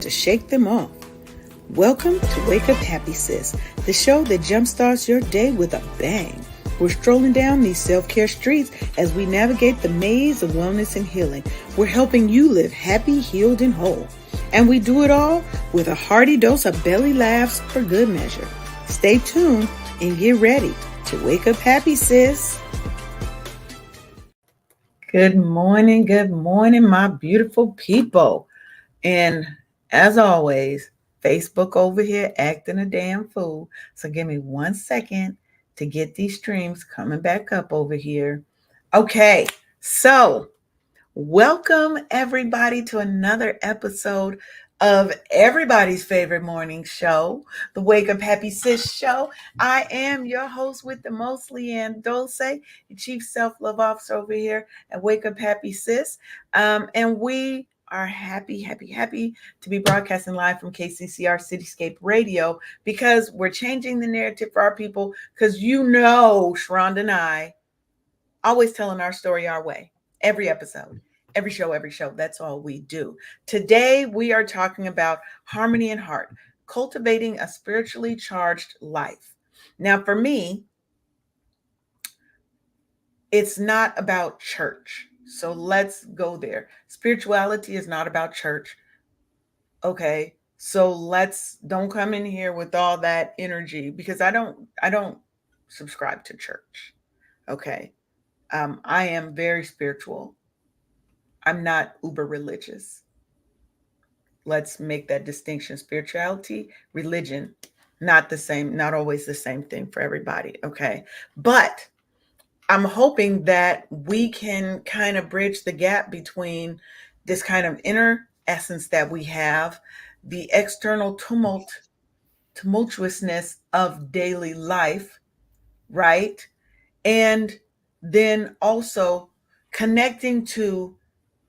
to shake them off. Welcome to Wake Up Happy Sis, the show that jumpstarts your day with a bang. We're strolling down these self-care streets as we navigate the maze of wellness and healing. We're helping you live happy, healed, and whole. And we do it all with a hearty dose of belly laughs for good measure. Stay tuned and get ready to wake up happy, sis. Good morning, my beautiful people. And as always, Facebook over here acting a damn fool. So give me 1 second to get these streams coming back up over here. Okay, so welcome everybody to another episode of everybody's favorite morning show, the Wake Up Happy Sis Show. I am your host with the most, Leanne Dulce, your Chief Self-Love Officer over here at Wake Up Happy Sis. And we are happy to be broadcasting live from KCCR Cityscape Radio because we're changing the narrative for our people because Sharonda and I always telling our story our way. Every episode, every show. That's all we do. Today, we are talking about harmony and heart, cultivating a spiritually charged life. Now, for me, it's not about church. So let's go there. Spirituality is not about church. Okay. So don't come in here with all that energy because I don't subscribe to church. Okay. I am very spiritual. I'm not uber religious. Let's make that distinction. Spirituality, religion, not always the same thing for everybody. Okay. But I'm hoping that we can kind of bridge the gap between this kind of inner essence that we have, the external tumultuousness of daily life, right? And then also connecting to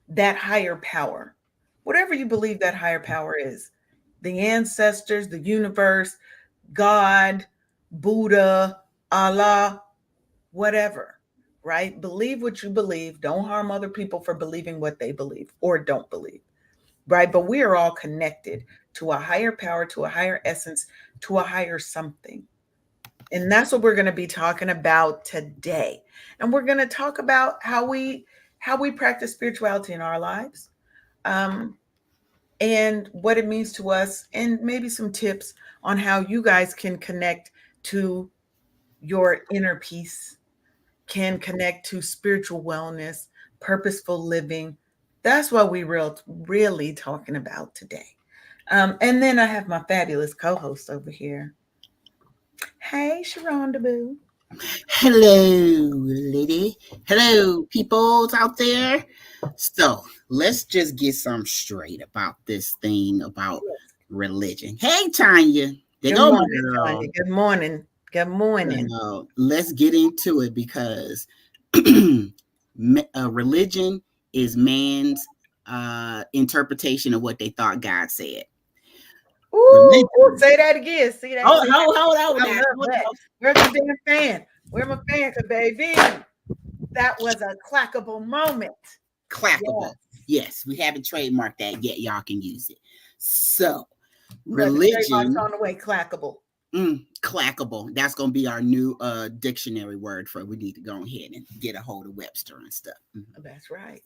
that higher power, whatever you believe that higher power is, the ancestors, the universe, God, Buddha, Allah, whatever, right? Believe what you believe. Don't harm other people for believing what they believe or don't believe, right? But we are all connected to a higher power, to a higher essence, to a higher something. And that's what we're going to be talking about today. And we're going to talk about how we practice spirituality in our lives, and what it means to us, and maybe some tips on how you guys can connect to your inner peace, can connect to spiritual wellness, purposeful living. That's what we're really talking about today. And then I have my fabulous co-host over here. Hey, Sharonda Boo. Hello, lady. Hello, peoples out there. So let's just get some straight about this thing about religion. Hey, Tanya. Good morning, Tanya. Good morning. Good morning. Let's get into it because religion is man's interpretation of what they thought God said. Ooh, say that again. See that? Hold on. Where's the damn fan? Where's my fan, baby? That was a clackable moment. Clackable. Yes, we haven't trademarked that yet. Y'all can use it. So, religion on the way. Clackable. Clackable. That's going to be our new dictionary word for it. We need to go ahead and get a hold of Webster and stuff. That's right.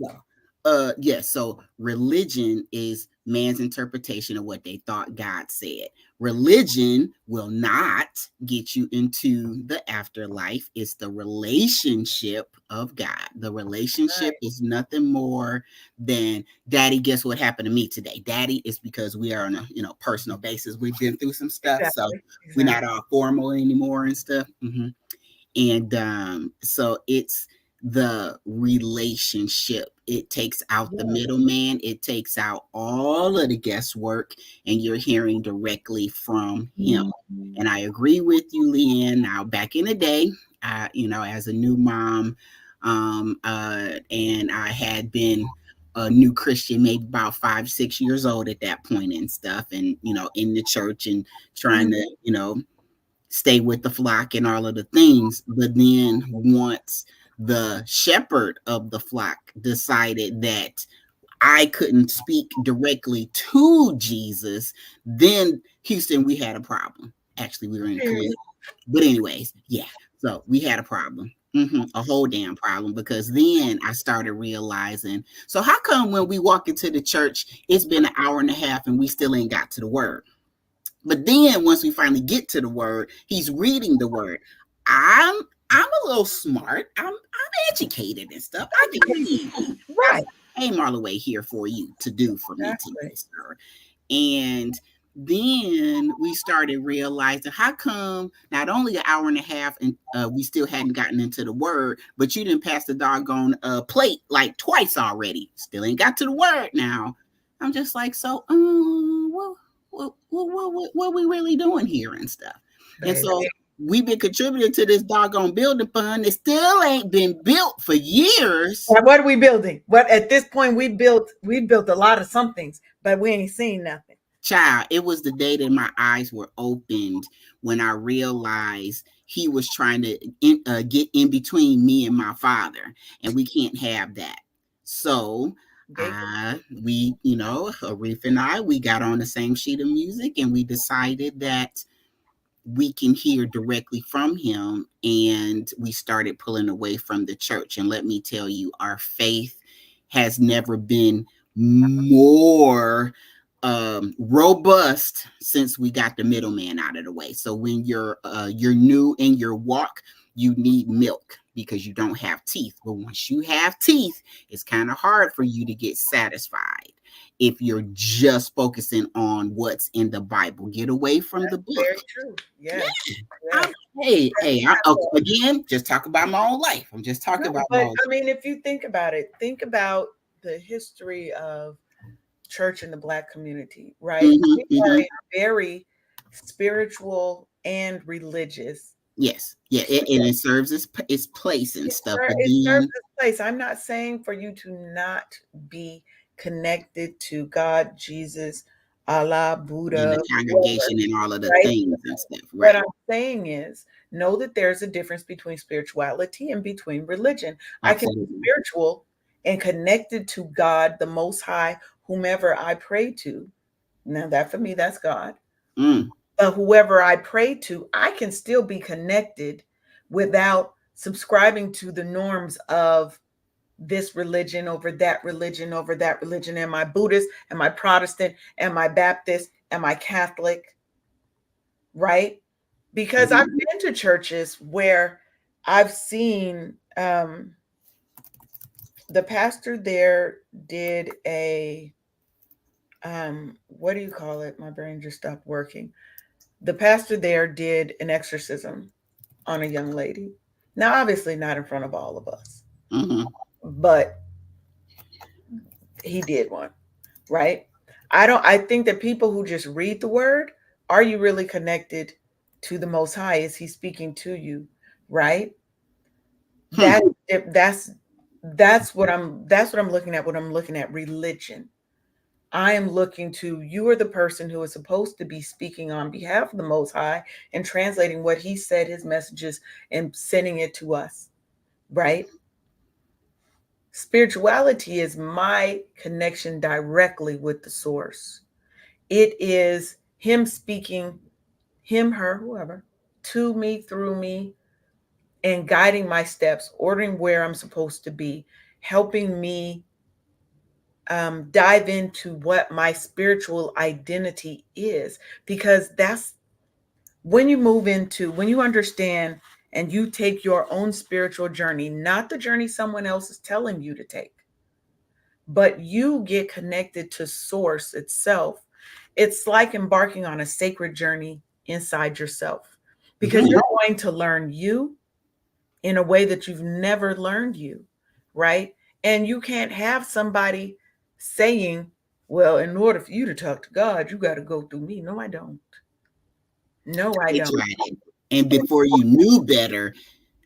So religion is man's interpretation of what they thought God said. Religion will not get you into the afterlife. It's the relationship of God. The relationship is nothing more than, Daddy, guess what happened to me today? Daddy is because we are on a personal basis. We've been through some stuff, so we're not all formal anymore and stuff. And so it's the relationship. It takes out the middleman. It takes out all of the guesswork, and you're hearing directly from him. And I agree with you, Leanne. Now, back in the day, as a new mom, and I had been a new Christian, maybe about 5-6 years old at that point and stuff, and in the church and trying to stay with the flock and all of the things. But then once the shepherd of the flock decided that I couldn't speak directly to Jesus, then Houston, we had a problem. Actually, we were in collision. But anyways, yeah. So we had a problem. A whole damn problem, because then I started realizing, so how come when we walk into the church, it's been an hour and a half and we still ain't got to the word? But then once we finally get to the word, he's reading the word. I'm I'm a little smart. I'm educated and stuff. I can read. Right. Hey, Marloway here for you to do for me today, Exactly. sir. And then we started realizing, how come not only an hour and a half and we still hadn't gotten into the word, but you didn't pass the doggone plate like twice already. Still ain't got to the word now. I'm just like, so, what we really doing here and stuff. And Baby. so we've been contributing to this doggone building fund. It still ain't been built for years. Now, what are we building? What at this point we built a lot of somethings, but we ain't seen nothing. Child, it was the day that my eyes were opened when I realized he was trying to get in between me and my father, and we can't have that. So, They Arif and I, we got on the same sheet of music, and we decided that we can hear directly from him, and we started pulling away from the church. And let me tell you, our faith has never been more robust since we got the middleman out of the way. So when you're new in your walk, you need milk because you don't have teeth. But once you have teeth, it's kind of hard for you to get satisfied if you're just focusing on what's in the Bible. Get away from the book. very true. Yeah. Yes. Yes. Again, just talk about my own life. I'm just talking No, about my but own I mean, if you think about it, think about the history of church in the Black community, right? life. We are a very spiritual and religious. Yes. Yeah. And it serves its place and stuff. But It serves then its place. I'm not saying for you to not be connected to God, Jesus, Allah, in Buddha, the whoever, congregation and all of the right? things and stuff. What Right. I'm saying is, know that there's a difference between spirituality and between religion. I can be Absolutely. spiritual and connected to God, the Most High, whomever I pray to. Now, that for me, that's God. Mm. But whoever I pray to, I can still be connected without subscribing to the norms of this religion over that religion over that religion. Am I Buddhist? Am I Protestant? Am I Baptist? Am I Catholic? Right? Because I've Mm-hmm. been to churches where I've seen the pastor there did a what do you call it? My brain just stopped working. The pastor there did an exorcism on a young lady. Now, obviously, not in front of all of us, Mm-hmm. but he did one, right? I think that people who just read the word, are you really connected to the Most High? Is he speaking to you, right? Hmm. That that's that's what I'm looking at when I'm looking at religion. I am looking to you are the person who is supposed to be speaking on behalf of the Most High and translating what he said, his messages, and sending it to us, right? Spirituality is my connection directly with the source. It is him speaking, him, her, whoever, to me, through me, and guiding my steps, ordering where I'm supposed to be, helping me dive into what my spiritual identity is. Because that's when you understand and you take your own spiritual journey, not the journey someone else is telling you to take, but you get connected to source itself. It's like embarking on a sacred journey inside yourself because Mm-hmm. you're going to learn you in a way that you've never learned you, right? And you can't have somebody saying, well, in order for you to talk to God, you got to go through me. No, I don't. No, I They don't. tried it. And before you knew better,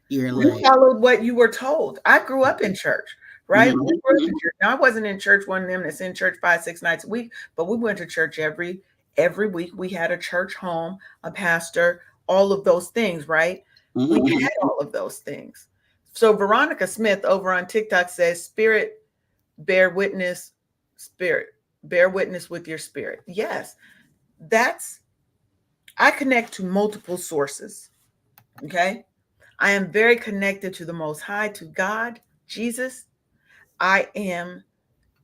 you're You like, followed what you were told. I grew up in church, right? We grew up mm-hmm. in church. Now I wasn't in church one of them that's in church 5, 6 nights a week, but we went to church every week. We had a church home, a pastor, all of those things, right? We Mm-hmm. had all of those things. So Veronica Smith over on TikTok says, "Spirit bear witness." spirit. Bear witness with your spirit. Yes, that's, I connect to multiple sources. Okay. I am very connected to the Most High, to God, Jesus. I am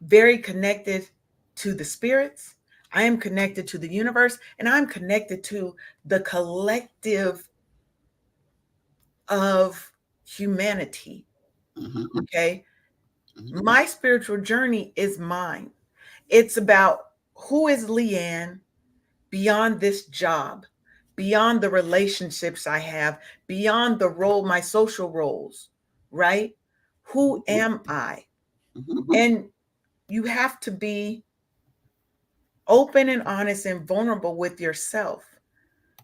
very connected to the spirits. I am connected to the universe, and I'm connected to the collective of humanity. Mm-hmm. Okay. Mm-hmm. My spiritual journey is mine. It's about who is Leanne beyond this job, beyond the relationships I have, beyond the role, my social roles, right? Who am I? Mm-hmm. And you have to be open and honest and vulnerable with yourself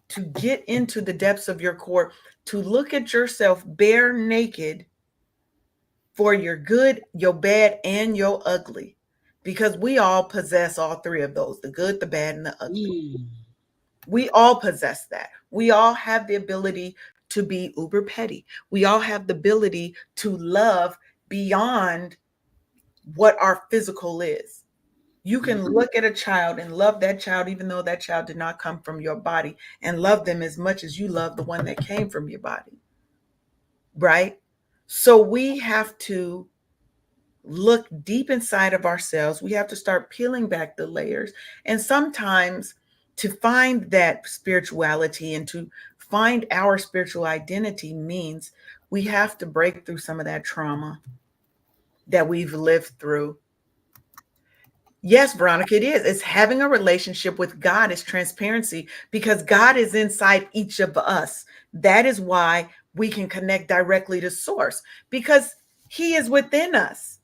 to get into the depths of your core, to look at yourself bare naked for your good, your bad, and your ugly. Because we all possess all three of those, the good, the bad, and the ugly. Mm. We all possess that. We all have the ability to be uber petty. We all have the ability to love beyond what our physical is. You can Mm-hmm. look at a child and love that child, even though that child did not come from your body, and love them as much as you love the one that came from your body, right? So we have to look deep inside of ourselves. We have to start peeling back the layers. And sometimes to find that spirituality and to find our spiritual identity means we have to break through some of that trauma that we've lived through. Yes, Veronica, it is. It's having a relationship with God is transparency because God is inside each of us. That is why we can connect directly to source because he is within us.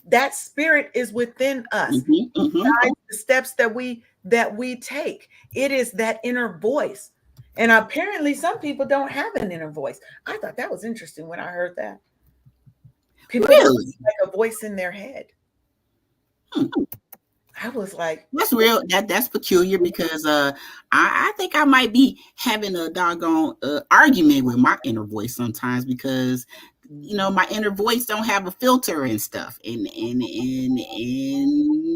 That spirit is within us. Mm-hmm. Mm-hmm. Guides the steps that we take. It is that inner voice. And apparently some people don't have an inner voice. I thought that was interesting when I heard that. People don't Really? have like a voice in their head. Hmm. I was like, That's real. That's peculiar because I think I might be having a doggone argument with my inner voice sometimes because my inner voice don't have a filter and stuff, and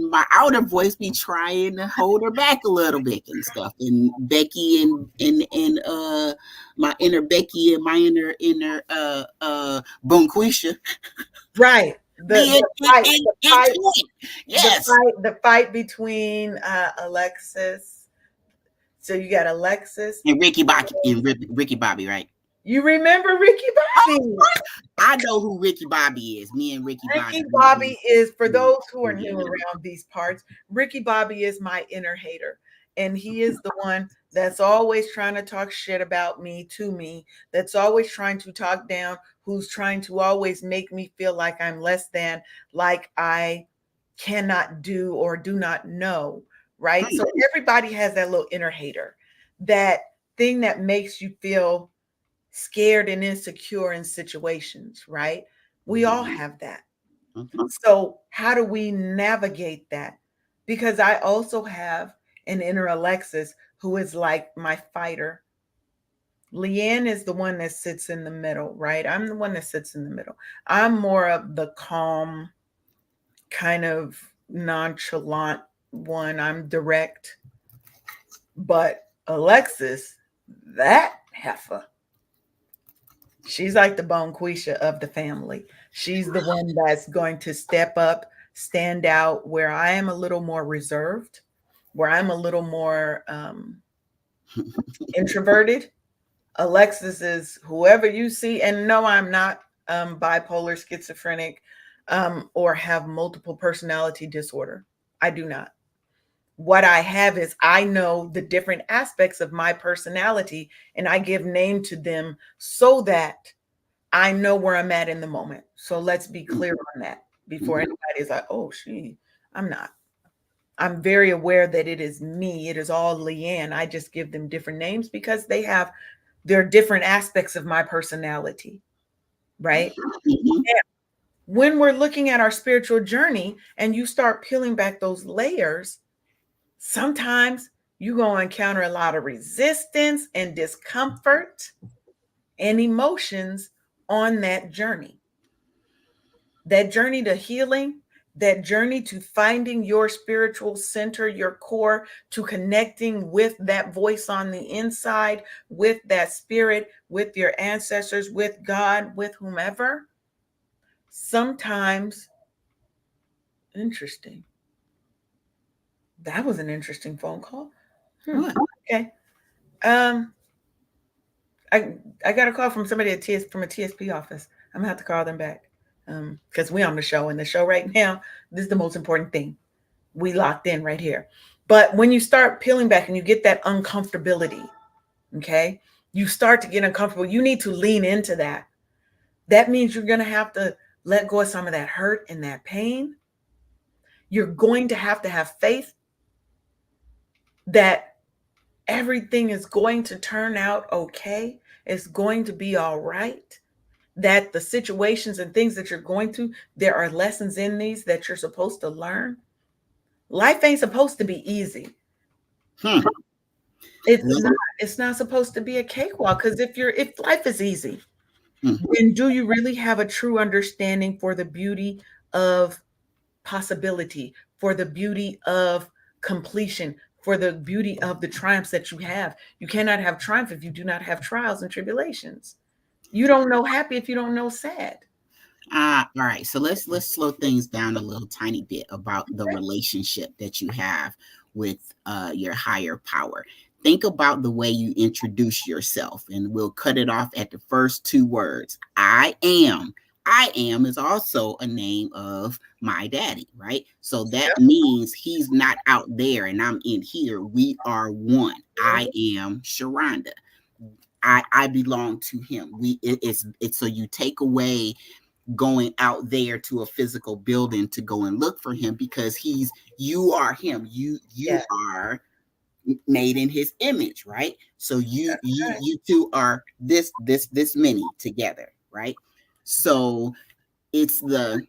my outer voice be trying to hold her back a little bit and stuff. And Becky and my inner Becky and my inner Bonquisha right. The being the fight, the fight, into it. the Yes. fight, the fight between Alexis. So you got Alexis. And Ricky Bobby, right? You remember Ricky Oh, Bobby? I know who Ricky Bobby is. Me and Ricky Bobby. Ricky Bobby is, for We- those who are yeah. new around these parts, Ricky Bobby is my inner hater. And he is the one that's always trying to talk shit about me to me, that's always trying to talk down, who's trying to always make me feel like I'm less than, like I cannot do or do not know. Right. So everybody has that little inner hater, that thing that makes you feel scared and insecure in situations, right? We all have that. Mhm. So, how do we navigate that? Because I also have an inner Alexis who is like my fighter. Leanne is the one that sits in the middle, right? I'm the one that sits in the middle. I'm more of the calm, kind of nonchalant one. I'm direct. But Alexis, that heifer, she's like the Bonquisha of the family. She's the one that's going to step up, stand out, where I am a little more reserved, where I'm a little more introverted. Alexis is whoever you see. And no, I'm not bipolar, schizophrenic, or have multiple personality disorder. I do not. What I have is I know the different aspects of my personality and I give name to them so that I know where I'm at in the moment. So let's be clear on that before Mhm. anybody is like, oh, I'm not. I'm very aware that it is me. It is all Leanne. I just give them different names because they have their different aspects of my personality, right? Mhm. When we're looking at our spiritual journey and you start peeling back those layers, sometimes you're going to encounter a lot of resistance and discomfort and emotions on that journey to healing, that journey to finding your spiritual center, your core, to connecting with that voice on the inside, with that spirit, with your ancestors, with God, with whomever, sometimes, interesting. That was an interesting phone call. What? Okay. Um, I I got a call from somebody at from a TSP office. I'm gonna have to call them back. Because we on the show, and the show right now, this is the most important thing. We locked in right here. But when you start peeling back and you get that uncomfortability, okay, you start to get uncomfortable. You need to lean into that. That means you're gonna have to let go of some of that hurt and that pain. You're going to have faith that everything is going to turn out okay. It's going to be all right. That the situations and things that you're going through, there are lessons in these that you're supposed to learn. Life ain't supposed to be easy. Hmm. It's Well, not. It's not supposed to be a cakewalk. Because if life is easy, hmm. then do you really have a true understanding for the beauty of possibility, for the beauty of completion, for the beauty of the triumphs that you have? You cannot have triumph if you do not have trials and tribulations. You don't know happy if you don't know sad. All right. So let's slow things down a little tiny bit about the relationship that you have with your higher power. Think about the way you introduce yourself, and we'll cut it off at the first two words. I am. I am is also a name of my daddy, right? So that means he's not out there and I'm in here. We are one. I am Sharonda. I belong to him. It's so you take away going out there to a physical building to go and look for him, because you are him. You Yeah. are made in his image, right? So you two are this many together, right? So it's the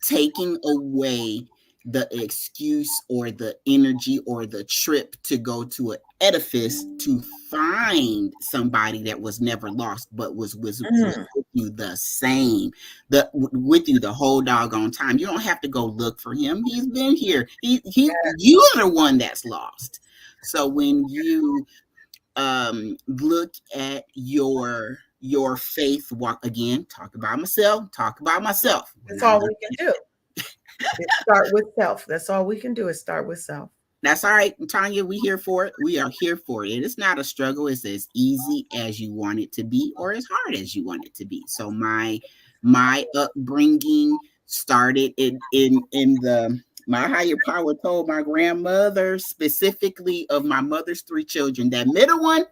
taking away the excuse or the energy or the trip to go to an edifice to find somebody that was never lost but was Mm, with you the same, with you the whole doggone time. You don't have to go look for him. He's been here. You're the one that's lost. So when you look at your faith walk, again, talk about myself. We're that's not all looking. we can do. Is start with self. That's all we can do is start with self. That's all right, Tanya. We here for it. We are here for it. It's not a struggle. It's as easy as you want it to be, or as hard as you want it to be. So my upbringing started in the my higher power told my grandmother, specifically of my mother's three children, that middle one,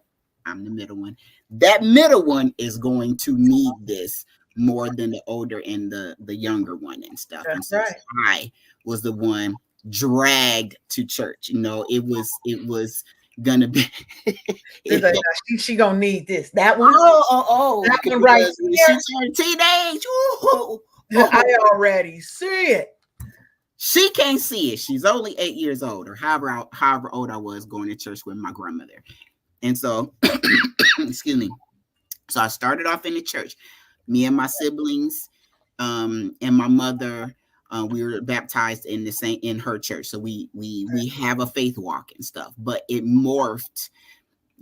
I'm the middle one. That middle one is going to need this more than the older and the younger one and stuff. And That's so right. I was the one dragged to church. It was gonna be. She's like, "No, she gonna need this. That one, that one right Because when she here. turned teenage, I already see it. she can't see it. She's only 8 years old, or however old I was going to church with my grandmother. And so, excuse me. So I started off in the church. Me and my siblings, and my mother, we were baptized in the same in her church. So we have a faith walk and stuff. But it morphed.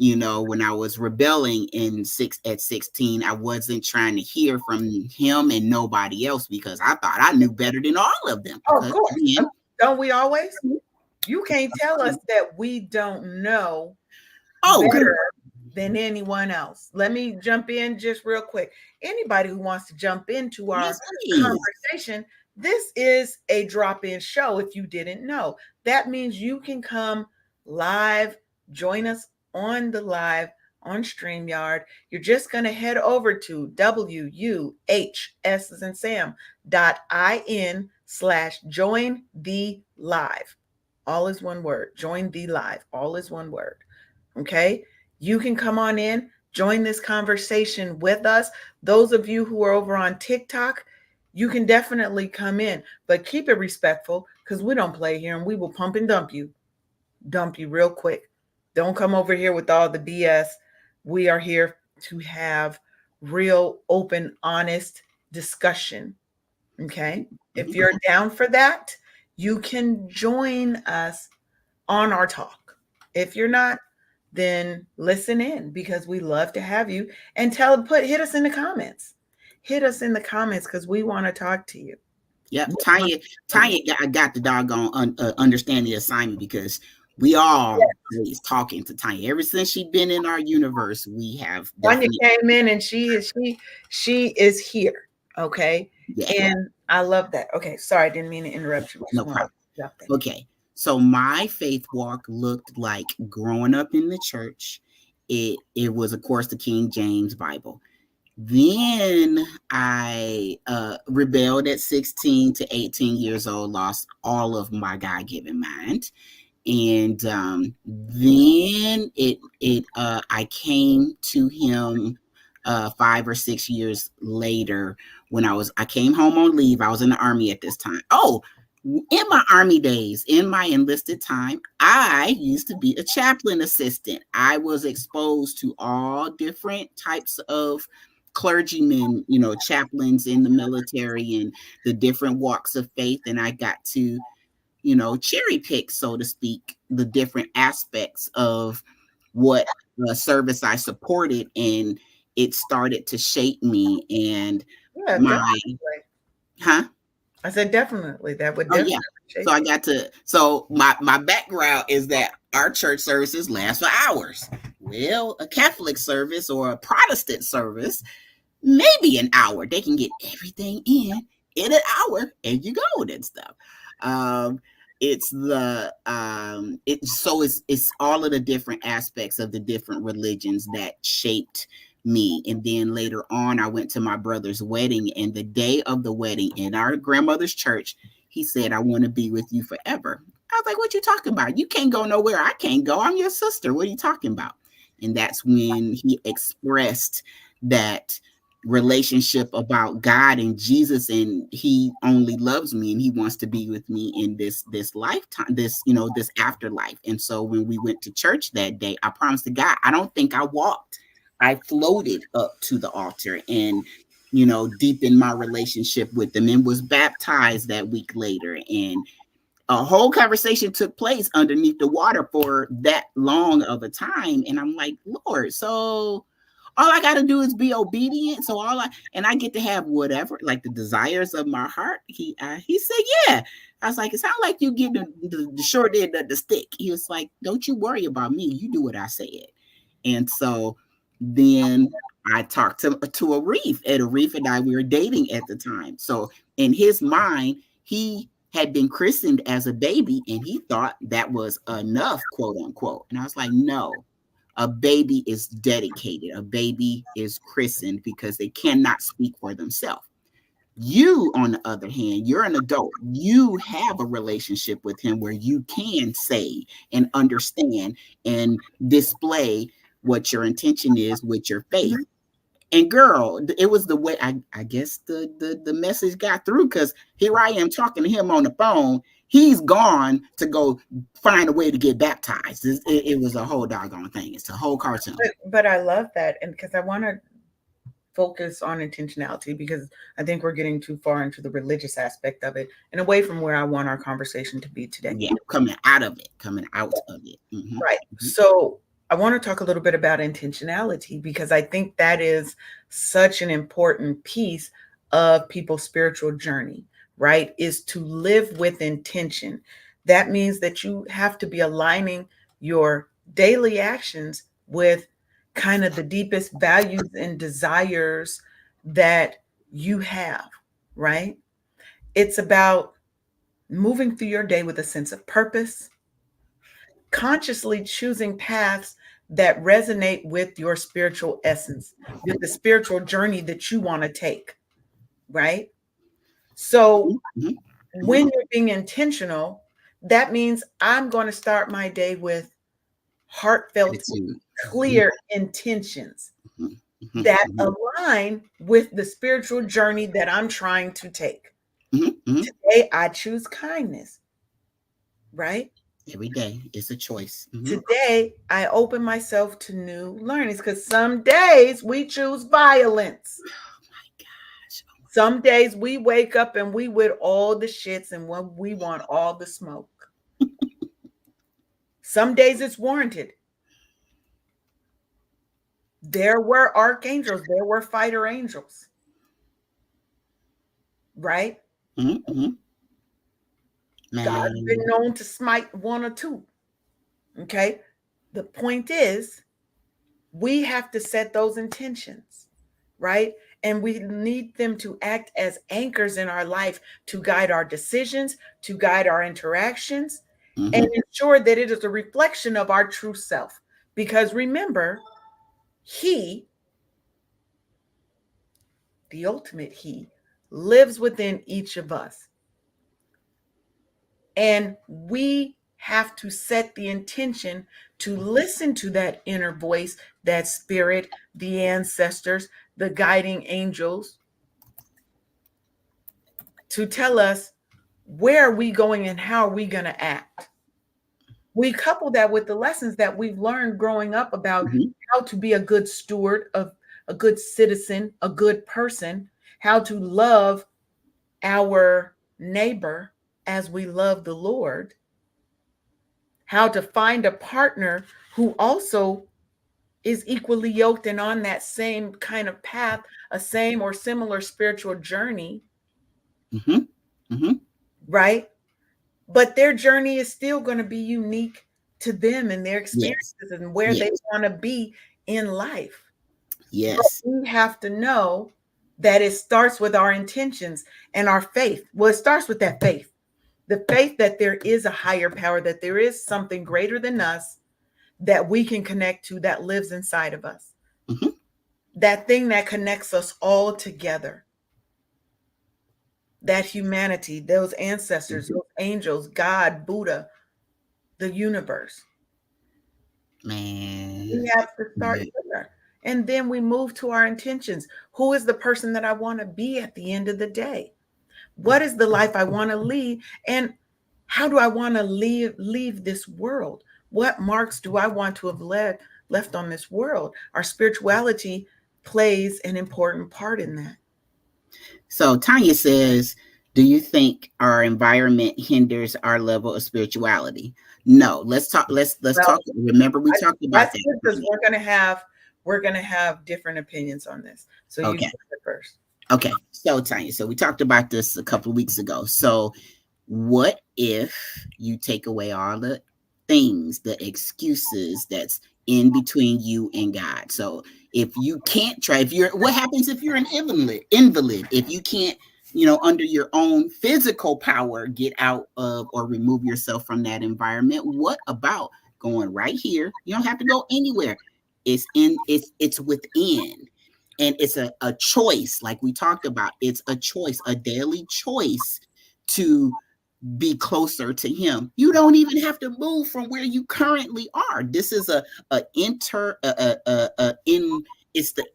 When I was rebelling at 16, I wasn't trying to hear from him and nobody else, because I thought I knew better than all of them. Oh, of Because course. again, Don't we always? You can't tell us that we don't know oh, good. better than anyone else. Let me jump in just real quick. Anybody who wants to jump into our Yes, please. conversation, this is a drop-in show if you didn't know. That means you can come live, join us on the live on StreamYard. You're just going to head over to WUHS.in/join the live. All is one word. Join the live. All is one word. Okay. You can come on in, join this conversation with us. Those of you who are over on TikTok, you can definitely come in, but keep it respectful, because we don't play here and we will pump and dump you real quick. Don't come over here with all the BS. We are here to have real, open, honest discussion. Okay. If you're down for that, you can join us on our talk. If you're not, then listen in because we love to have you and hit us in the comments. Hit us in the comments because we want to talk to you. Yep, Tanya got the doggone understand the assignment because we all always talking to Tanya. Ever since she been in our universe, we have Tanya definitely came in and she is here. Okay. yeah, And I love that. Okay. Sorry, I didn't mean to interrupt you. I just no want to problem. drop that. Okay, so my faith walk looked like growing up in the church. It was of course the King James Bible. Then I rebelled at 16 to 18 years old, lost all of my God given mind. And then I came to him 5 or 6 years later when I came home on leave. I was in the army at this time. Oh, in my army days, in my enlisted time, I used to be a chaplain assistant. I was exposed to all different types of clergymen, chaplains in the military and the different walks of faith. And I got to, cherry pick, so to speak, the different aspects of what service I supported. And it started to shape me. And Yeah, my, definitely. huh? I said definitely. That would Oh yeah. definitely So shape I you. got to so my background is that our church services last for hours. Well, a Catholic service or a Protestant service, maybe an hour. They can get everything in an hour and you go and stuff. Um it's the it's all of the different aspects of the different religions that shaped me. And then later on I went to my brother's wedding, and the day of the wedding in our grandmother's church, he said, I want to be with you forever. I was like, what you talking about? You can't go nowhere. I can't go. I'm your sister. What are you talking about? And that's when he expressed that relationship about God and Jesus, and he only loves me and he wants to be with me in this lifetime, this afterlife. And so when we went to church that day, I promised to God, I don't think I walked. I floated up to the altar and deepened my relationship with them and was baptized that week later. And a whole conversation took place underneath the water for that long of a time. And I'm like, Lord, so all I got to do is be obedient. So I get to have whatever, like the desires of my heart. He said, yeah. I was like, it sounds like you give the short end of the stick. He was like, don't you worry about me. You do what I said. And so then I talked to a Reef. And a Reef and I, we were dating at the time. So in his mind, he had been christened as a baby and he thought that was enough, quote unquote. And I was like, no, a baby is dedicated. A baby is christened because they cannot speak for themselves. You, on the other hand, you're an adult. You have a relationship with him where you can say and understand and display what your intention is with your faith. And girl, it was the way I guess the message got through, because here I am talking to him on the phone. He's gone to go find a way to get baptized. It was a whole doggone thing. It's a whole cartoon. But I love that. And because I want to focus on intentionality, because I think we're getting too far into the religious aspect of it and away from where I want our conversation to be today. Yeah, coming out of it. Mm-hmm. Right. So I want to talk a little bit about intentionality because I think that is such an important piece of people's spiritual journey, right? Is to live with intention. That means that you have to be aligning your daily actions with kind of the deepest values and desires that you have, right? It's about moving through your day with a sense of purpose, consciously choosing paths that resonate with your spiritual essence, with the spiritual journey that you want to take, right? So Mm-hmm. when you're being intentional, that means I'm going to start my day with heartfelt, clear intentions Mm-hmm. that align with the spiritual journey that I'm trying to take. Mm-hmm. Today, I choose kindness, right? Every day is a choice. Mm-hmm. Today, I open myself to new learnings because some days we choose violence. Oh my gosh. Some days we wake up and we with all the shits and when we want all the smoke. Some days it's warranted. There were archangels, there were fighter angels, right? Mm-hmm. God's been Man. known to smite one or two. Okay. The point is, we have to set those intentions, right? And we need them to act as anchors in our life to guide our decisions, to guide our interactions, and Mm-hmm. ensure that it is a reflection of our true self. Because remember, He, the ultimate He, lives within each of us. And we have to set the intention to listen to that inner voice, that spirit, the ancestors, the guiding angels, to tell us where are we going and how are we going to act. We couple that with the lessons that we've learned growing up about Mm-hmm. how to be a good steward, of a good citizen, a good person, how to love our neighbor as we love the Lord, how to find a partner who also is equally yoked and on that same kind of path, a same or similar spiritual journey, Mm-hmm. Mm-hmm. right? But their journey is still going to be unique to them and their Yes. experiences and where they Yes. want to be in life. But Yes. we have to know that it starts with our intentions and our faith. Well, it starts with that faith, the faith that there is a higher power, that there is something greater than us that we can connect to, that lives inside of us, Mm-hmm. that thing that connects us all together, that humanity, those ancestors, Mm-hmm. those angels, God, Buddha, the universe. Man. We have to start there. And then we move to our intentions. Who is the person that I want to be at the end of the day? What is the life I want to lead? And how do I want to leave this world? What marks do I want to have left on this world? Our spirituality plays an important part in that. So Tanya says, do you think our environment hinders our level of spirituality? No. Let's Well, talk. Remember, we I, talked about that's that, good because Tanya. we're gonna have different opinions on this. So you go Okay. first. Okay. So Tanya, so we talked about this a couple of weeks ago. So what if you take away all the things, the excuses that's in between you and God? So if you can't try, if you're, what happens if you're an invalid, if you can't, under your own physical power, get out of or remove yourself from that environment? What about going right here? You don't have to go anywhere. It's within. And it's a choice, like we talked about. It's a choice, a daily choice to be closer to him. You don't even have to move from where you currently are. This is a inter in it's the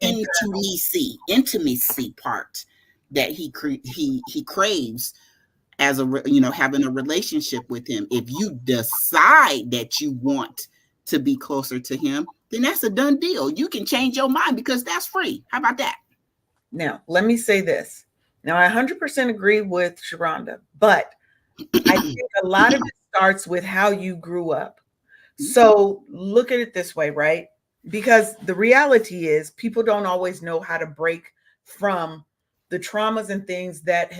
intimacy part that he craves, as having a relationship with him. If you decide that you want to be closer to him, then that's a done deal. You can change your mind because that's free. How about that? Now, let me say this. Now, I 100% agree with Sharonda, but I think a lot of it starts with how you grew up. So look at it this way, right? Because the reality is people don't always know how to break from the traumas and things that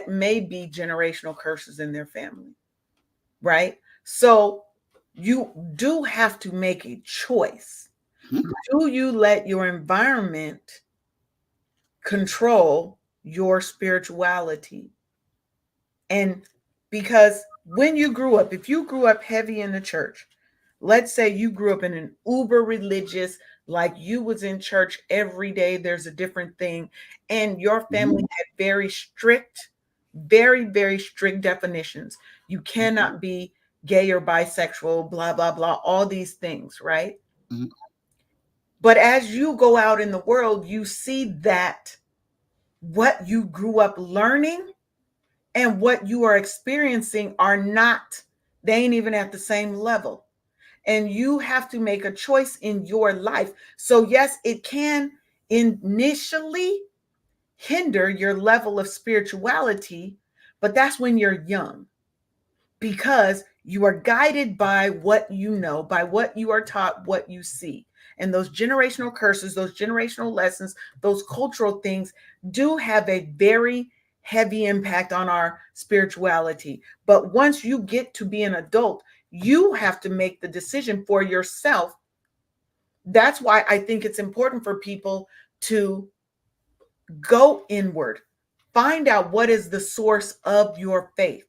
may be generational curses in their family, right? So you do have to make a choice. Do you let your environment control your spirituality? And because when you grew up, if you grew up heavy in the church, let's say you grew up in an uber religious, like you was in church every day, there's a different thing, and your family had very, very strict definitions. You cannot be gay or bisexual, blah, blah, blah, all these things, right? But as you go out in the world, you see that what you grew up learning and what you are experiencing are not, they ain't even at the same level. And you have to make a choice in your life. So, yes, it can initially hinder your level of spirituality, but that's when you're young, because you are guided by what you know, by what you are taught, what you see. And those generational curses, those generational lessons, those cultural things do have a very heavy impact on our spirituality. But once you get to be an adult, you have to make the decision for yourself. That's why I think it's important for people to go inward, find out what is the source of your faith.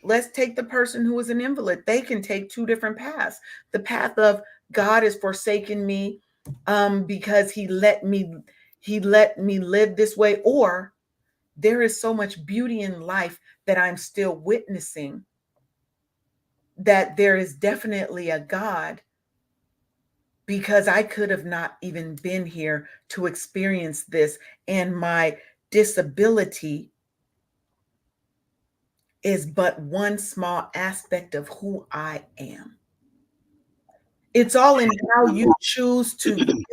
Let's take the person who is an invalid. They can take two different paths. The path of God has forsaken me because he let me live this way, or there is so much beauty in life that I'm still witnessing, that there is definitely a God, because I could have not even been here to experience this, and my disability is but one small aspect of who I am. It's all in how you choose to view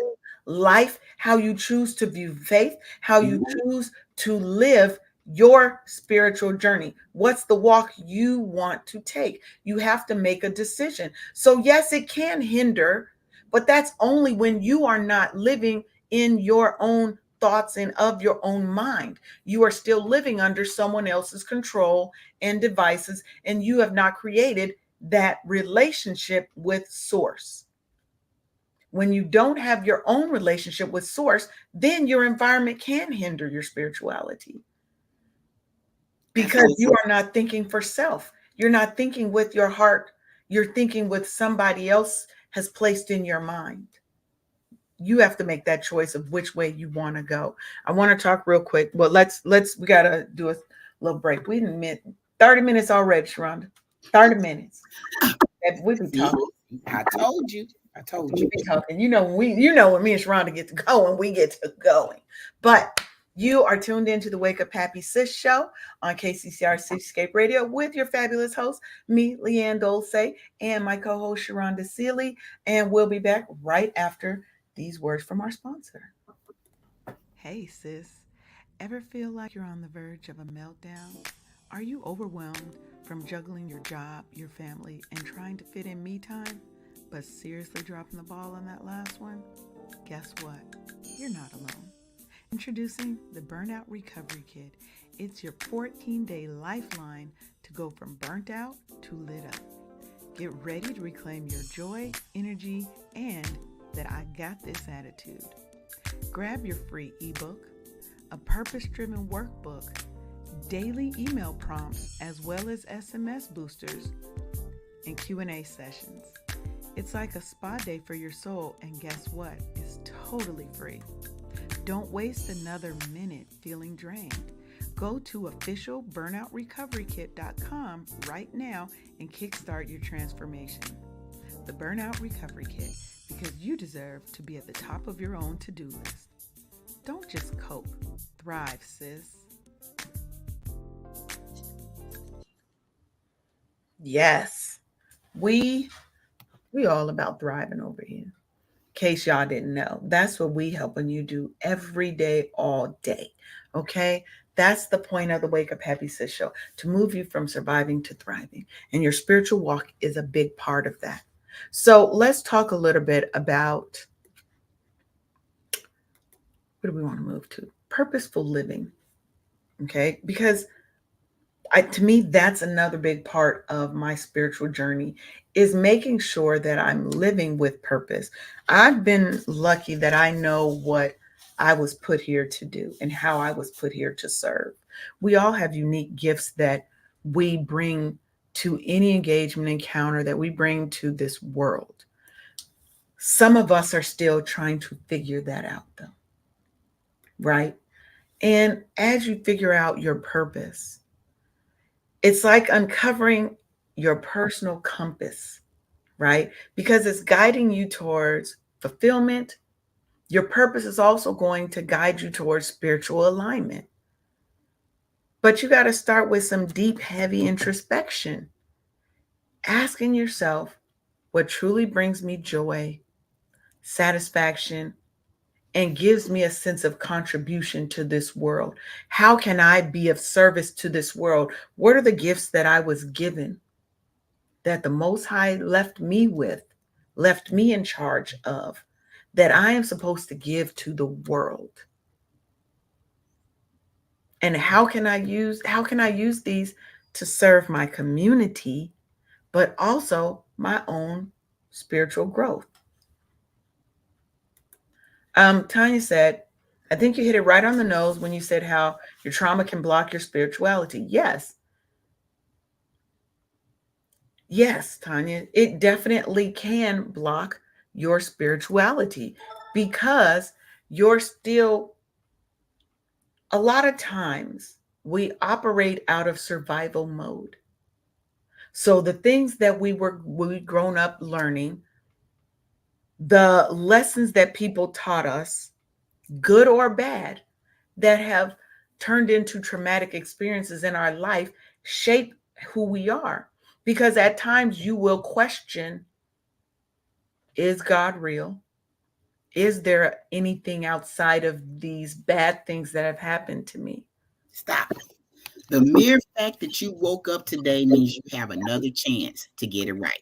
life, how you choose to view faith, how you choose to live your spiritual journey. What's the walk you want to take? You have to make a decision. So, yes, it can hinder, but that's only when you are not living in your own thoughts and of your own mind. You are still living under someone else's control and devices, and you have not created that relationship with source. When you don't have your own relationship with source, then your environment can hinder your spirituality, because you Absolutely. are not thinking for self. You're not thinking with your heart. You're thinking with somebody else has placed in your mind. You have to make that choice of which way you want to go. I want to talk real quick. Well, let's we gotta do a little break. We didn't meet 30 minutes already, Sharonda. 30 minutes. We be See, talking. I told you. I told We you. be talking. When me and Sharonda get to going, we get to going. But you are tuned into the Wake Up Happy Sis show on KCCR Cityscape Radio with your fabulous host, me, Leanne Dulce, and my co-host Sharonda Seeley. And we'll be back right after these words from our sponsor. Hey, sis. Ever feel like you're on the verge of a meltdown? Are you overwhelmed from juggling your job, your family, and trying to fit in me time, but seriously dropping the ball on that last one? Guess what? You're not alone. Introducing the Burnout Recovery Kit. It's your 14-day lifeline to go from burnt out to lit up. Get ready to reclaim your joy, energy, and that I got this attitude. Grab your free ebook, a purpose-driven workbook, daily email prompts, as well as SMS boosters and Q&A sessions. It's like a spa day for your soul, and guess what? It's totally free. Don't waste another minute feeling drained. Go to officialburnoutrecoverykit.com right now and kickstart your transformation. The Burnout Recovery Kit, because you deserve to be at the top of your own to-do list. Don't just cope, thrive, sis. Yes, we all about thriving over here. In case y'all didn't know, that's what we helping you do every day, all day. Okay, that's the point of the Wake Up Happy Sis show, to move you from surviving to thriving, and your spiritual walk is a big part of that. So let's talk a little bit about, what do we want to move to? Purposeful living. Okay, because to me, that's another big part of my spiritual journey, is making sure that I'm living with purpose. I've been lucky that I know what I was put here to do and how I was put here to serve. We all have unique gifts that we bring to any engagement encounter that we bring to this world. Some of us are still trying to figure that out, though, right? And as you figure out your purpose, it's like uncovering your personal compass, right? Because it's guiding you towards fulfillment. Your purpose is also going to guide you towards spiritual alignment. But you got to start with some deep, heavy introspection, asking yourself what truly brings me joy, satisfaction, and gives me a sense of contribution to this world. How can I be of service to this world? What are the gifts that I was given, that the Most High left me with, left me in charge of, that I am supposed to give to the world? And how can I use these to serve my community, but also my own spiritual growth? Tanya said, I think you hit it right on the nose when you said how your trauma can block your spirituality. Yes, yes, Tanya, it definitely can block your spirituality because you're still, a lot of times, we operate out of survival mode. So the things that we grown up learning, the lessons that people taught us, good or bad, that have turned into traumatic experiences in our life, shape who we are. Because at times you will question, is God real? Is there anything outside of these bad things that have happened to me? Stop. The mere fact that you woke up today means you have another chance to get it right.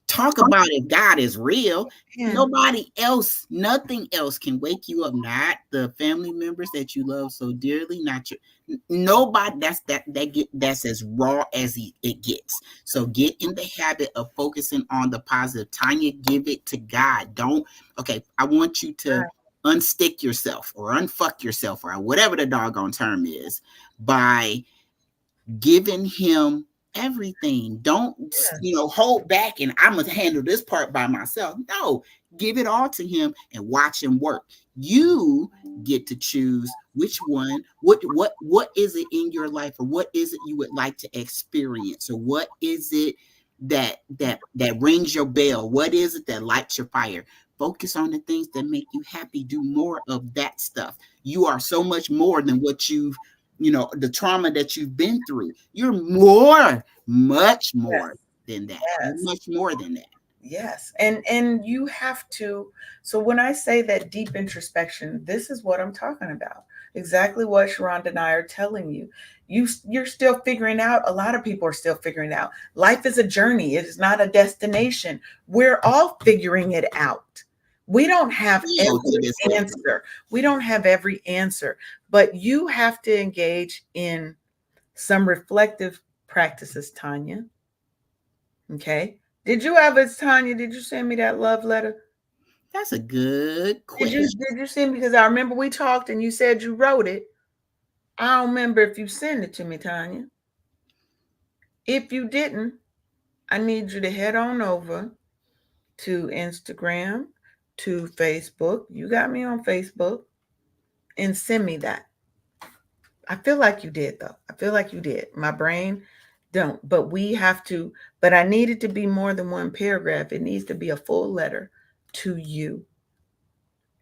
Talk about if God is real. And Nobody else, nothing else can wake you up. Not the family members that you love so dearly. Not your nobody. That's as raw as it gets. So get in the habit of focusing on the positive. Tanya, give it to God. Don't. Okay, I want you to unstick yourself or unfuck yourself or whatever the doggone term is by giving him everything. Don't, hold back and I'm gonna handle this part by myself. No, give it all to him and watch him work. You get to choose which one, what is it in your life, or what is it you would like to experience, or what is it that rings your bell, what is it that lights your fire. Focus on the things that make you happy. Do more of that stuff. You are so much more than what the trauma that you've been through. You're much more than that. You're yes, much more than that. yes, and you have to. So when I say that deep introspection, this is what I'm talking about. Exactly what Sharonda and I are telling you. You're still figuring out. A lot of people are still figuring out. Life is a journey. It is not a destination. We're all figuring it out. We don't have Still to every this day. answer. We don't have every answer, but you have to engage in some reflective practices, Tanya. Okay. Did you send me that love letter? That's a good Did you question. did you send me? Because I remember we talked and you said you wrote it. I don't remember if you sent it to me, Tanya. If you didn't, I need you to head on over to Instagram, to Facebook. You got me on Facebook, and send me that. I feel like you did though. I feel like you did. My brain don't, but we have to, but I need it to be more than one paragraph. It needs to be a full letter to you,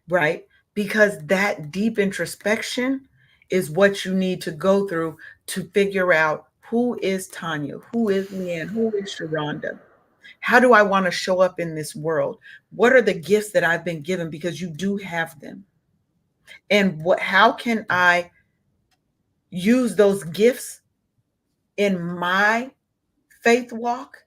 right? Because that deep introspection is what you need to go through to figure out, who is Tanya, who is Leanne, who is Sharonda. How do I want to show up in this world? What are the gifts that I've been given? Because you do have them. And how can I use those gifts in my faith walk,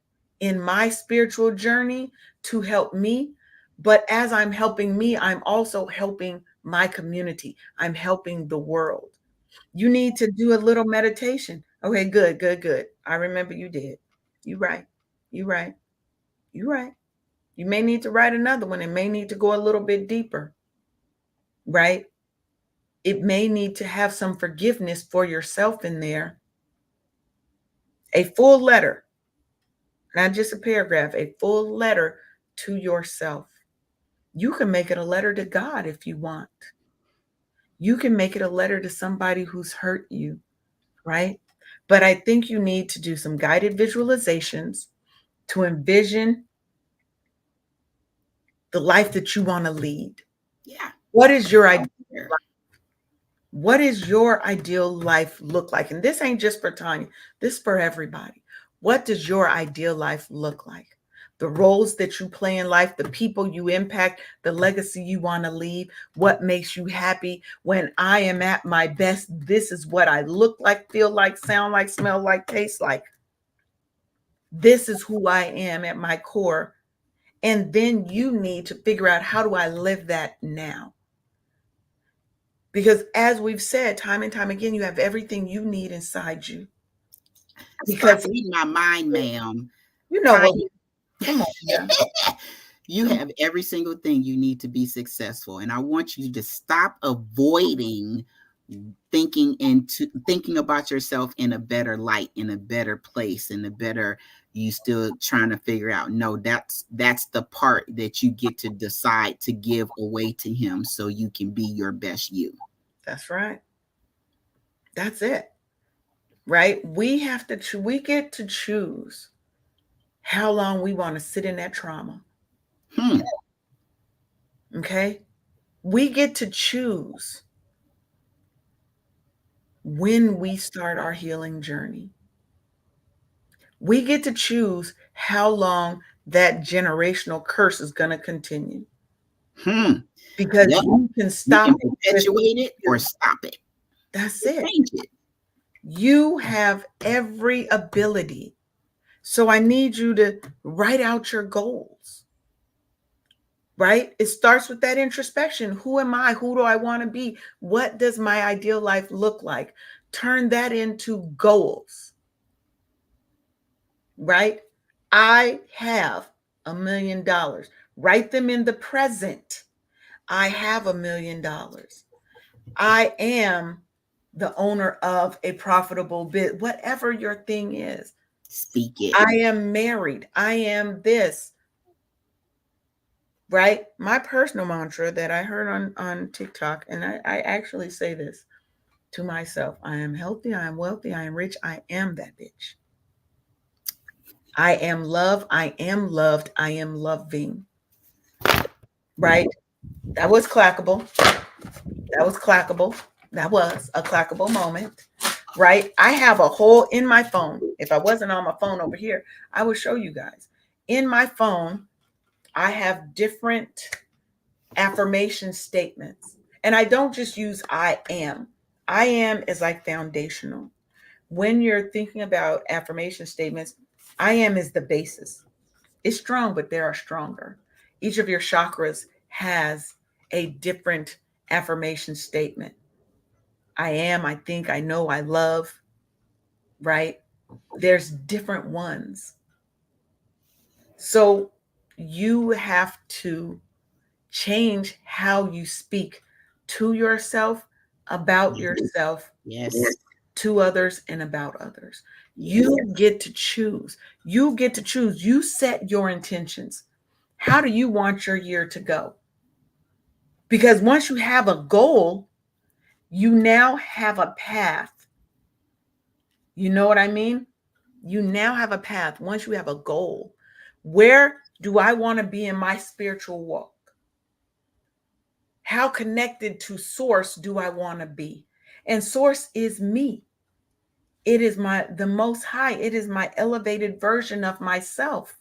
in my spiritual journey, to help me? But as I'm helping me, I'm also helping my community. I'm helping the world. You need to do a little meditation. Okay, good, good, good. I remember you did. You right. You right. You right. You may need to write another one. It may need to go a little bit deeper, right? It may need to have some forgiveness for yourself in there. A full letter, not just a paragraph, a full letter to yourself. You can make it a letter to God if you want. You can make it a letter to somebody who's hurt you, right? But I think you need to do some guided visualizations to envision the life that you want to lead. Yeah. What is your ideal? Right there. What is your ideal life look like? And this ain't just for Tanya, this is for everybody. What does your ideal life look like? the roles that you play in life, the people you impact, the legacy you want to leave, what makes you happy. When I am at my best, this is what I look like, feel like, sound like, smell like, taste like. This is who I am at my core. And then you need to figure out, how do I live that now? Because as we've said time and time again, you have everything you need inside you. Stop Because reading my mind, ma'am. you know Find what? Come on, yeah. you have every single thing you need to be successful. And I want you to stop avoiding thinking about yourself in a better light, in a better place, in a better, you still trying to figure out. No, that's the part that you get to decide to give away to him so you can be your best you. That's right. That's it. Right? We get to choose how long we want to sit in that trauma. Hmm. Okay? We get to choose when we start our healing journey. We get to choose how long that generational curse is going to continue, Hmm. because Yep. you can You stop can it with perpetuate it or you. stop it. That's Or it. change it. You have every ability. So I need you to write out your goals, right? It starts with that introspection. Who am I? Who do I want to be? What does my ideal life look like? Turn that into goals, right? I have $1 million. Write them in the present. I have $1 million. I am the owner of a profitable bit, whatever your thing is. Speak it. I am married. I am this, right? My personal mantra that I heard on TikTok, and I actually say this to myself: I am healthy, I am wealthy, I am rich, I am that bitch. I am love, I am loved, I am loving, right? That was clackable. That was clackable. That was a clackable moment, right? I have a whole in my phone. If I wasn't on my phone over here, I would show you guys. In my phone, I have different affirmation statements. And I don't just use I am. I am is like foundational. When you're thinking about affirmation statements, I am is the basis. It's strong, but there are stronger. Each of your chakras has a different affirmation statement. I am, I think, I know, I love, right? There's different ones. So you have to change how you speak to yourself, about yourself, Yes. to others, and about others. Yes. You get to choose. You get to choose. You set your intentions. How do you want your year to go? Because once you have a goal, you now have a path. You know what I mean? You now have a path once you have a goal. Where do I want to be in my spiritual walk? How connected to source do I want to be? And source is me. It is the most high. It is my elevated version of myself.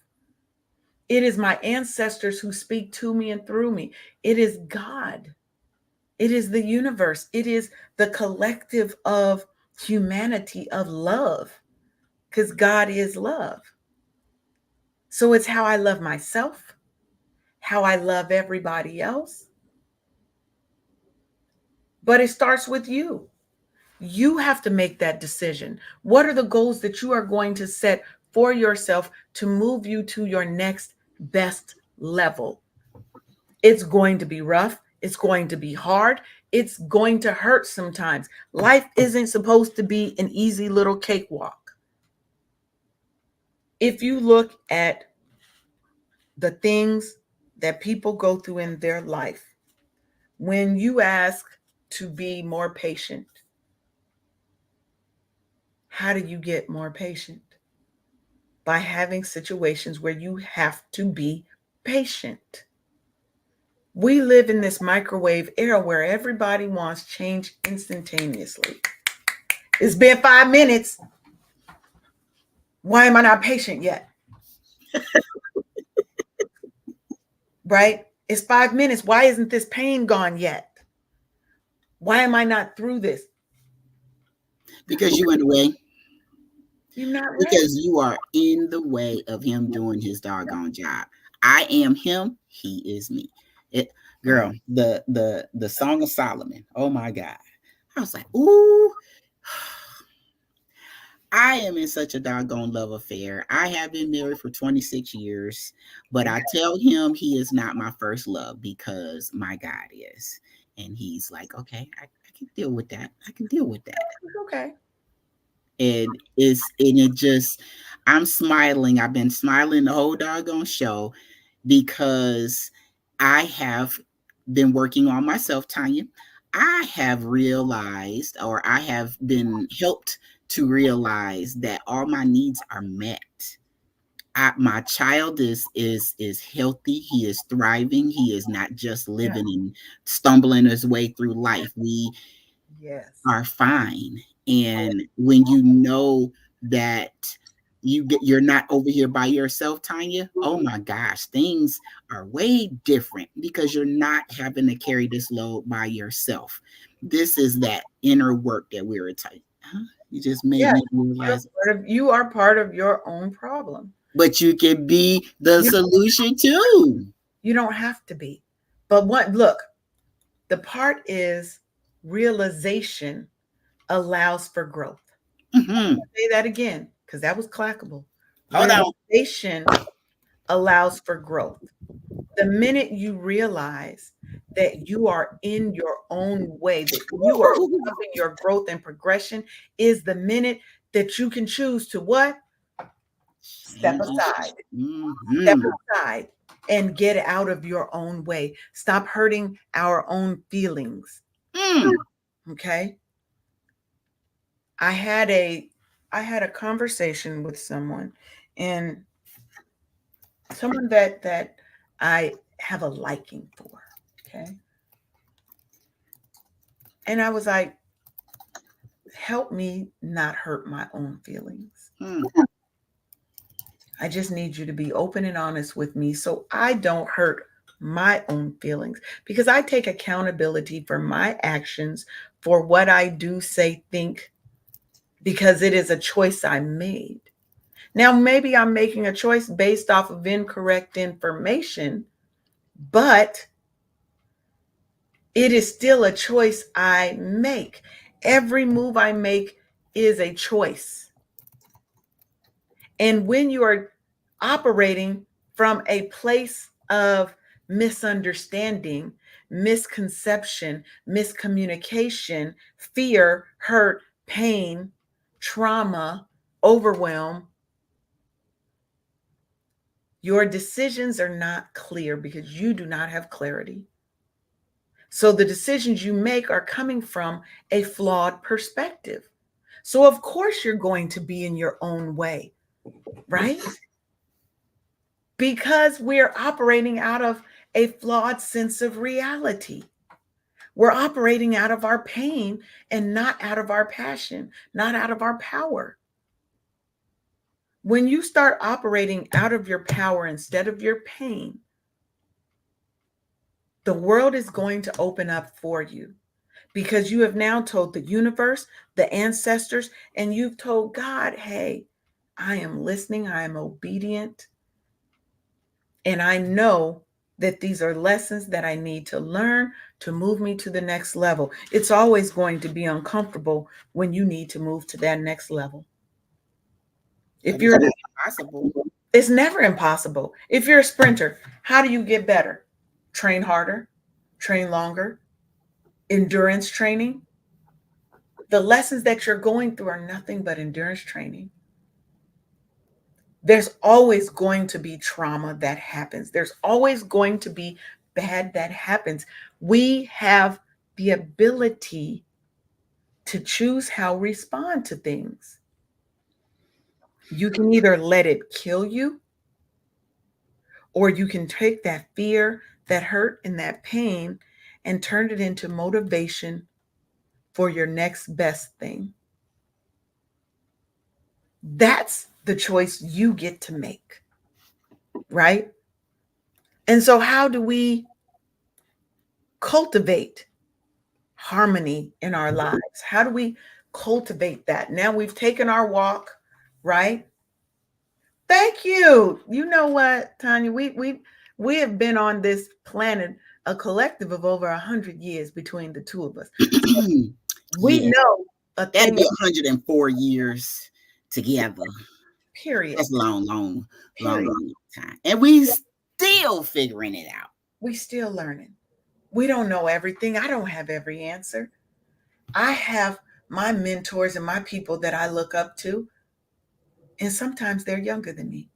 It is my ancestors who speak to me and through me. It is God. It is the universe. It is the collective of humanity, of love, because God is love. So it's how I love myself, how I love everybody else. But it starts with you. You have to make that decision. What are the goals that you are going to set for yourself to move you to your next best level? It's going to be rough. It's going to be hard. It's going to hurt sometimes. Life isn't supposed to be an easy little cakewalk. If you look at the things that people go through in their life, when you ask to be more patient, how do you get more patient? By having situations where you have to be patient. We live in this microwave era where everybody wants change instantaneously. It's been 5 minutes. Why am I not patient yet? right? It's 5 minutes. Why isn't this pain gone yet? Why am I not through this? Because you in the way. You're not ready. Because you are in the way of him doing his doggone job. I am him, he is me. It, Right. girl, the Song of Solomon. Oh my God. I was like, ooh, I am in such a doggone love affair. I have been married for 26 years, but I tell him he is not my first love because my God is. And he's like, okay, I can deal with that. I can deal with that. Okay. And it just, I'm smiling. I've been smiling the whole doggone show because I have been working on myself, Tanya. I have realized, or I have been helped to realize that all my needs are met. My child is healthy. He is thriving. He is not just Yeah. living and stumbling his way through life. We Yes. are fine. And when you know that you're not over here by yourself, Tanya, oh my gosh, things are way different because you're not having to carry this load by yourself. This is that inner work that we were talking. Huh? You just made Yeah. me realize. You are part of your own problem. But you can be the You, solution too. you don't have to be. But what, look, the part is realization allows for growth. Mm-hmm. Say that again, because that was clackable. Hold on. Realization allows for growth. The minute you realize that you are in your own way, that you are stopping your growth and progression, is the minute that you can choose to what? Step aside. Step Mm-hmm. aside and get out of your own way. Stop hurting our own feelings. Mm. Okay? I had a I had a conversation with someone, and someone that I have a liking for. Okay. And I was like, help me not hurt my own feelings. Mm. I just need you to be open and honest with me so I don't hurt my own feelings, because I take accountability for my actions, for what I do, say, think, because it is a choice I made. Now, maybe I'm making a choice based off of incorrect information, but it is still a choice I make. Every move I make is a choice. And when you are operating from a place of misunderstanding, misconception, miscommunication, fear, hurt, pain, trauma, overwhelm, your decisions are not clear because you do not have clarity. So the decisions you make are coming from a flawed perspective. So, of course, you're going to be in your own way, right? Because we're operating out of a flawed sense of reality. We're operating out of our pain and not out of our passion, not out of our power. When you start operating out of your power instead of your pain, the world is going to open up for you, because you have now told the universe, the ancestors, and you've told God, hey, I am listening, I am obedient, and I know that these are lessons that I need to learn to move me to the next level. It's always going to be uncomfortable when you need to move to that next level. If But it's you're, not impossible. it's never impossible. If you're a sprinter, how do you get better? Train harder, train longer, endurance training. The lessons that you're going through are nothing but endurance training. There's always going to be trauma that happens. There's always going to be bad that happens. We have the ability to choose how we respond to things. You can either let it kill you, or you can take that fear, that hurt, and that pain and turn it into motivation for your next best thing. That's the choice you get to make, right? And so, how do we cultivate harmony in our lives? How do we cultivate that? Now we've taken our walk, right? Thank you. You know what, Tanya? We have been on this planet a collective of over 100 years between the two of us. So we Yes, know a that'd thing. be 104 years together. Period. That's long, long, long, Period. long time. And we still figuring it out. We still learning. We don't know everything. I don't have every answer. I have my mentors and my people that I look up to, and sometimes they're younger than me.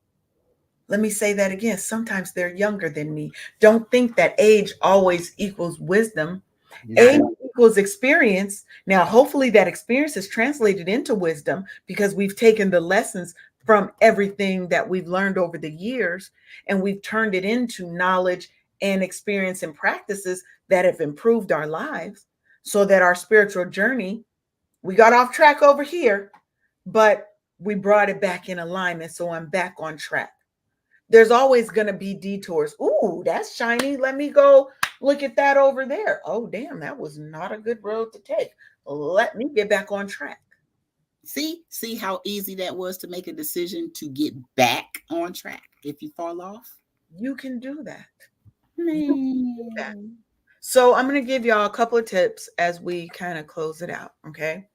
Let me say that again. Sometimes they're younger than me. Don't think that age always equals wisdom. Not Age equals experience. Now, hopefully, that experience is translated into wisdom because we've taken the lessons from everything that we've learned over the years and we've turned it into knowledge and experience and practices that have improved our lives so that our spiritual journey, we got off track over here, but we brought it back in alignment. So I'm back on track. There's always going to be detours. Ooh, that's shiny. Let me go look at that over there. Oh, damn, that was not a good road to take. Let me get back on track. see how easy that was to make a decision to get back on track if you fall off. You can do that. You can do that. Man. So I'm going to give y'all a couple of tips as we kind of close it out. Okay.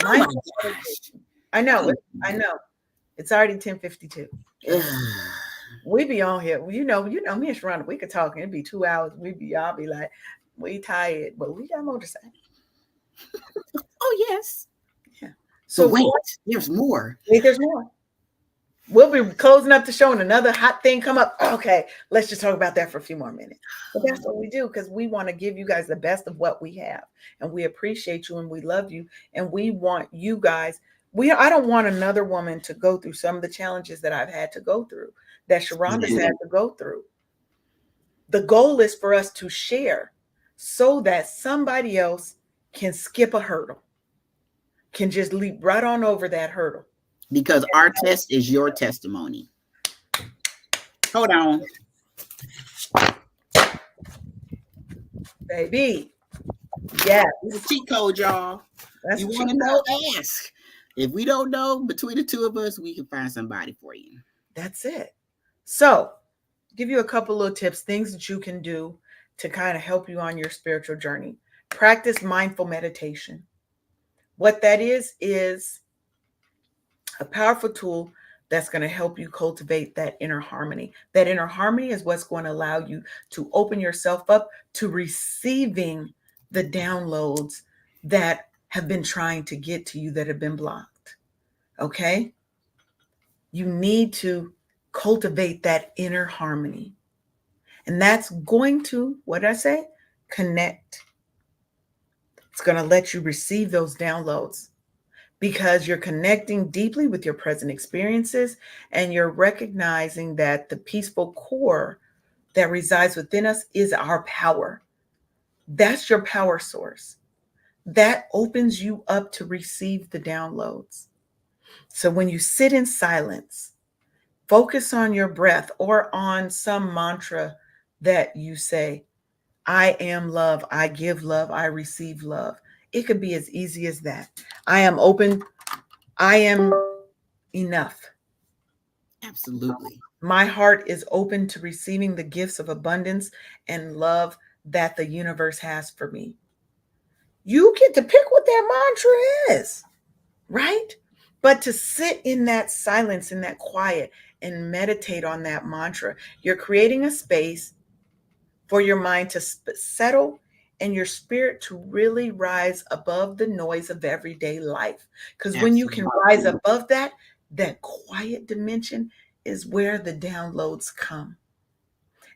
Oh my Mindful gosh. meditation. I know Oh, it. I know. It's already 10:52. Okay. We be on here. You know me and Sharonda, we could talk and it'd be 2 hours. Y'all be like, we tired, but we got more to say. oh yes. Yeah. But So wait, there's more. wait, there's more. We'll be closing up the show and another hot thing come up. Okay, let's just talk about that for a few more minutes. But that's what we do because we want to give you guys the best of what we have. And we appreciate you and we love you. And we want you guys, I don't want another woman to go through some of the challenges that I've had to go through, that Sharonda's Yeah. had to go through. The goal is for us to share so that somebody else can skip a hurdle, can just leap right on over that hurdle. Because our test is your testimony. Hold on. Baby, yes, The cheat code, y'all. that's You what you want to know? Ask. If we don't know, between the two of us, we can find somebody for you. That's it. So, give you a couple little tips, things that you can do to kind of help you on your spiritual journey. Practice mindful meditation. What that is a powerful tool that's going to help you cultivate that inner harmony. That inner harmony is what's going to allow you to open yourself up to receiving the downloads that have been trying to get to you that have been blocked. Okay? You need to cultivate that inner harmony. And that's going to, what did I say? Connect. It's going to let you receive those downloads because you're connecting deeply with your present experiences and you're recognizing that the peaceful core that resides within us is our power. That's your power source. That opens you up to receive the downloads. So when you sit in silence, focus on your breath or on some mantra that you say. I am love. I give love. I receive love. It could be as easy as that. I am open. I am enough. Absolutely. My heart is open to receiving the gifts of abundance and love that the universe has for me. You get to pick what that mantra is, right? But to sit in that silence, in that quiet, and meditate on that mantra, you're creating a space for your mind to settle and your spirit to really rise above the noise of everyday life. Because when you can Absolutely. rise above that, that quiet dimension is where the downloads come.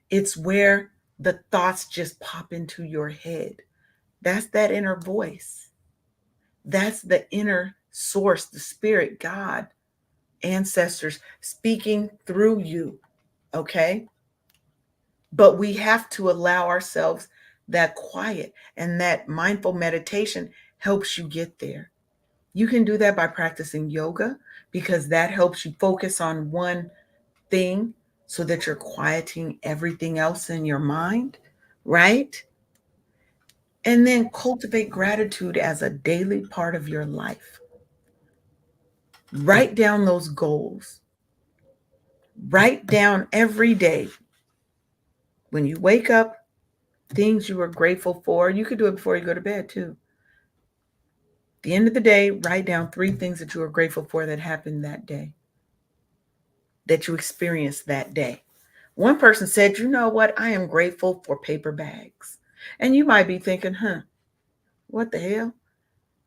It's where the thoughts just pop into your head. That's that inner voice. That's the inner source, the spirit, God, ancestors speaking through you. Okay. But we have to allow ourselves that quiet, and that mindful meditation helps you get there. You can do that by practicing yoga because that helps you focus on one thing so that you're quieting everything else in your mind, right? And then cultivate gratitude as a daily part of your life. Write down those goals. Write down every day when you wake up things you are grateful for. You could do it before you go to bed too. At the end of the day, write down 3 things that you are grateful for that happened that day, that you experienced that day. One person said, "You know what? I am grateful for paper bags." And you might be thinking, huh, what the hell?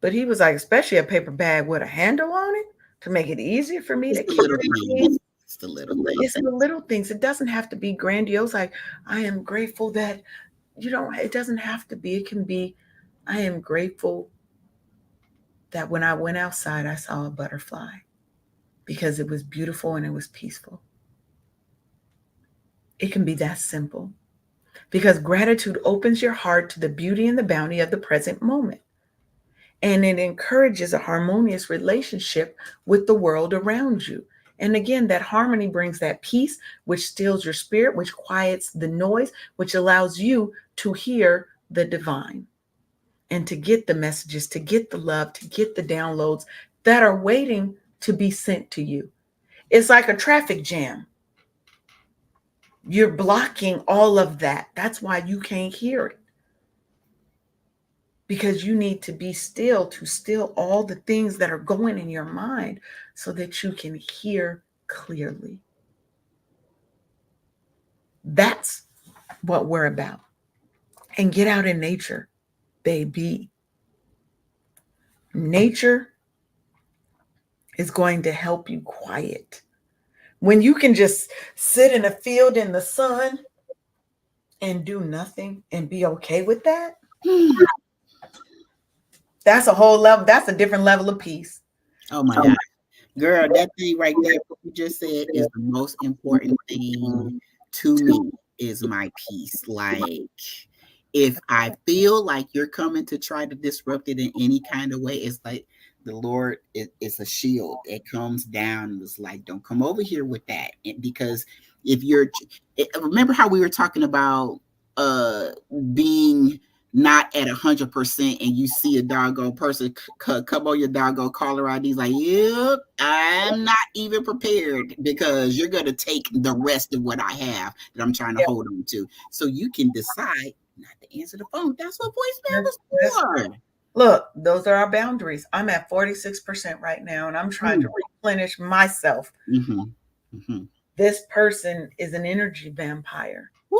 But he was like, especially a paper bag with a handle on it to make it easier for me It's to the little carry things. things. It's the little things. It's the little things. It doesn't have to be grandiose. Like, I am grateful that it doesn't have to be. It can be, I am grateful that when I went outside, I saw a butterfly because it was beautiful and it was peaceful. It can be that simple because gratitude opens your heart to the beauty and the bounty of the present moment. And it encourages a harmonious relationship with the world around you. And again, that harmony brings that peace, which stills your spirit, which quiets the noise, which allows you to hear the divine and to get the messages, to get the love, to get the downloads that are waiting to be sent to you. It's like a traffic jam. You're blocking all of that. That's why you can't hear it. Because you need to be still to still all the things that are going in your mind so that you can hear clearly. That's what we're about. And get out in nature, baby. Nature is going to help you quiet. When you can just sit in a field in the sun and do nothing and be okay with that, that's a whole level, that's a different level of peace. Oh my God. Girl, that thing right there, what you just said is the most important thing to me is my peace. Like, if I feel like you're coming to try to disrupt it in any kind of way, it's like the Lord is a shield. It comes down and it's like, don't come over here with that. Because if you're, remember how we were talking about uh being not at 100% and you see a doggone person come on your doggone caller ID, like, yep, I'm not even prepared because you're going to take the rest of what I have that I'm trying to Yeah, hold on to. So you can decide not to answer the phone. That's what voicemail is that's for. look, those are our boundaries. I'm at 46% right now and I'm trying to Mm. replenish myself. Mm-hmm. Mm-hmm. This person is an energy vampire Woo!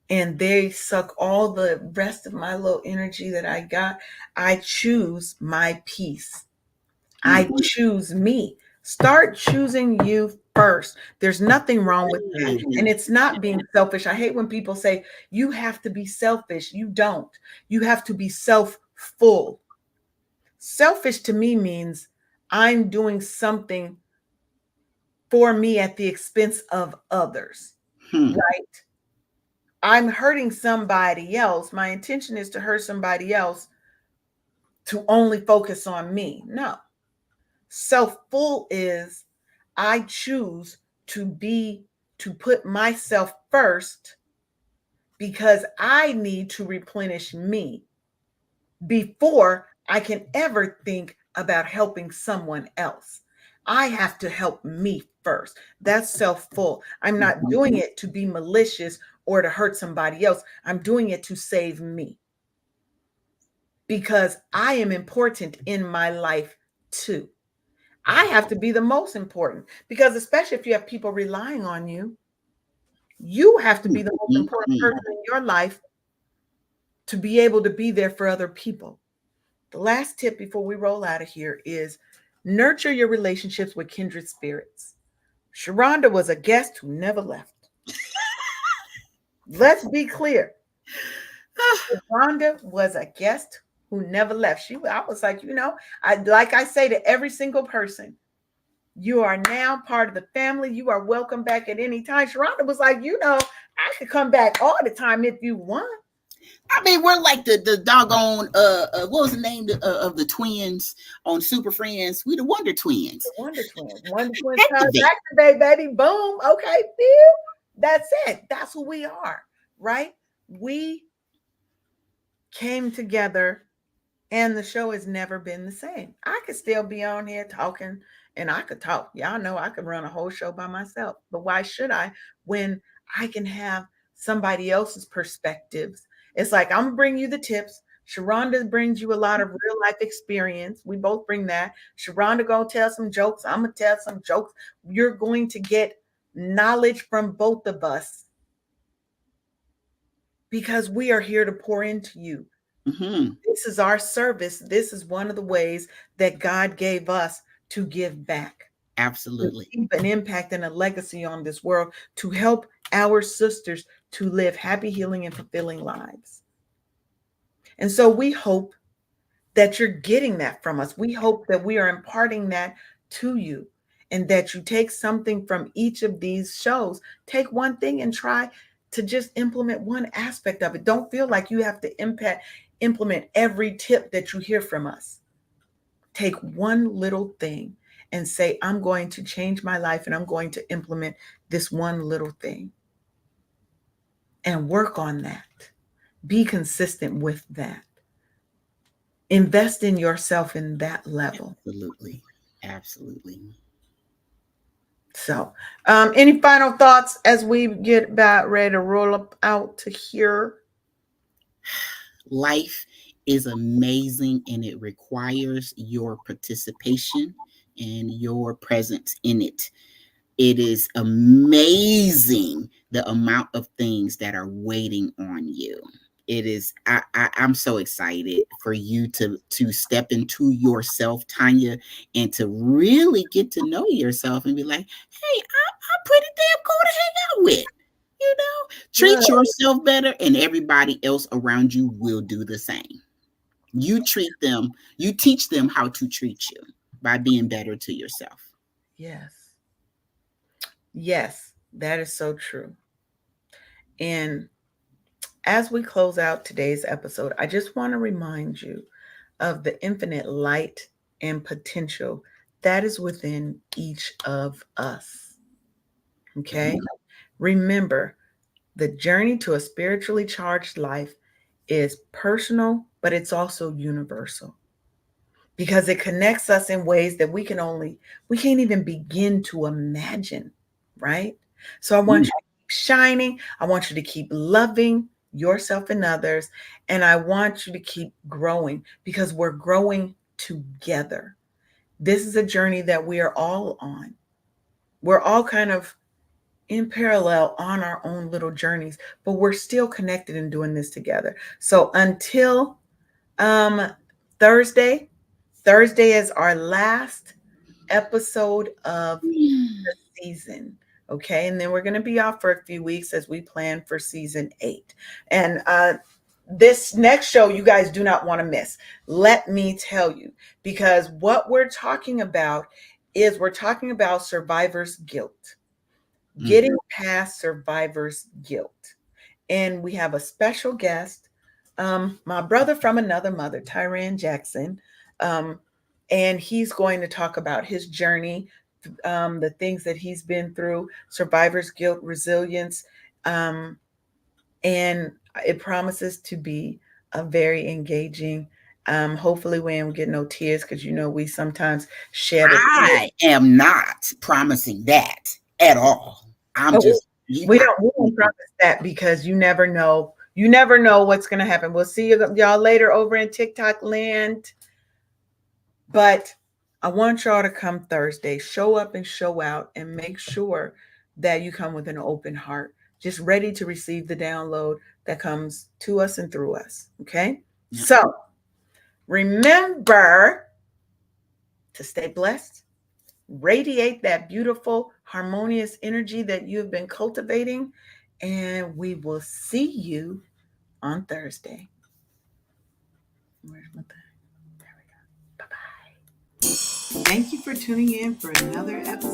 and they suck all the rest of my little energy that I got. I choose my peace. I Mm-hmm. choose me. Start choosing you first. There's nothing wrong with that. Yes. And it's not being selfish. I hate when people say, you have to be selfish. You don't. You have to be self-full. Selfish to me means I'm doing something for me at the expense of others, Hmm. right? I'm hurting somebody else. My intention is to hurt somebody else to only focus on me. No. Self full is I choose to be, to put myself first because I need to replenish me before I can ever think about helping someone else. I have to help me first. That's self full. I'm not Mm-hmm. doing it to be malicious or to hurt somebody else. I'm doing it to save me because I am important in my life too. I have to be the most important because, especially if you have people relying on you, you have to be the most important Mm-hmm. person in your life to be able to be there for other people. The last tip before we roll out of here is nurture your relationships with kindred spirits. Sharonda was a guest who never left. Let's be clear. Sharonda was a guest who never left. I was like, I say to every single person, you are now part of the family. You are welcome back at any time. Sharonda was like, I could come back all the time if you want. I mean, we're like the doggone what was the name of the twins on Super Friends? We the Wonder The Twins. Wonder Twins. Wonder Twins powers Activate. activate, baby. Boom. Okay, phew. That's it. That's who we are, right? We came together and the show has never been the same. I could still be on here talking and I could talk. Y'all know I could run a whole show by myself. But why should I when I can have somebody else's perspectives? It's like I'm gonna bring you the tips. Sharonda brings you a lot of real life experience. We both bring that. Sharonda gonna tell some jokes. I'm gonna tell some jokes. You're going to get knowledge from both of us because we are here to pour into you. Mm-hmm. This is our service. This is one of the ways that God gave us to give back, to Absolutely. leave an impact and a legacy on this world, to help our sisters to live happy, healing, and fulfilling lives. And so we hope that you're getting that from us. We hope that we are imparting that to you and that you take something from each of these shows. Take one thing and try to just implement one aspect of it. Don't feel like you have to implement every tip that you hear from us. Take one little thing and say, I'm going to change my life and I'm going to implement this one little thing and work on that. Be consistent with that. Invest in yourself in that level. Absolutely. Absolutely. So, any final thoughts as we get about ready to roll up out to here? Life is amazing and it requires your participation and your presence in it. It is amazing the amount of things that are waiting on you. It is I'm so excited for you to step into yourself, Tanya, and to really get to know yourself and be like, hey, I'm pretty damn cool to hang out with. You know, treat Well, yourself better, and everybody else around you will do the same. You treat them, you teach them how to treat you by being better to yourself. yes, yes, that is so true. And as we close out today's episode, I just want to remind you of the infinite light and potential that is within each of us. Okay? Remember, the journey to a spiritually charged life is personal, but it's also universal because it connects us in ways that we can't even begin to imagine, right? So I want you Mm, to keep shining. I want you to keep loving yourself and others. And I want you to keep growing because we're growing together. This is a journey that we are all on. We're all kind of in parallel on our own little journeys, but we're still connected and doing this together. So until um, Thursday, Thursday is our last episode of mm. the season. Okay. And then we're going to be off for a few weeks as we plan for season 8. And this next show, you guys do not want to miss. Let me tell you, because what we're talking about is we're talking about survivor's guilt, Mm. getting past survivor's guilt. And we have a special guest, my brother from another mother, Tyran Jackson. Um, and he's going to talk about his journey, the things that he's been through, survivor's guilt, resilience. Um, and it promises to be a very engaging. Hopefully, we don't get no tears because we sometimes shed a tear. I am not promising that at all. I'm Oh, just you. we don't promise that because you never know. You never know what's going to happen. We'll see y'all later over in TikTok land. But I want y'all to come Thursday, show up and show out, and make sure that you come with an open heart, just ready to receive the download that comes to us and through us. Okay? Yeah. So remember to stay blessed, radiate that beautiful, harmonious energy that you have been cultivating, and we will see you on Thursday. Where's my thing? There we go. Bye bye. Thank you for tuning in for another episode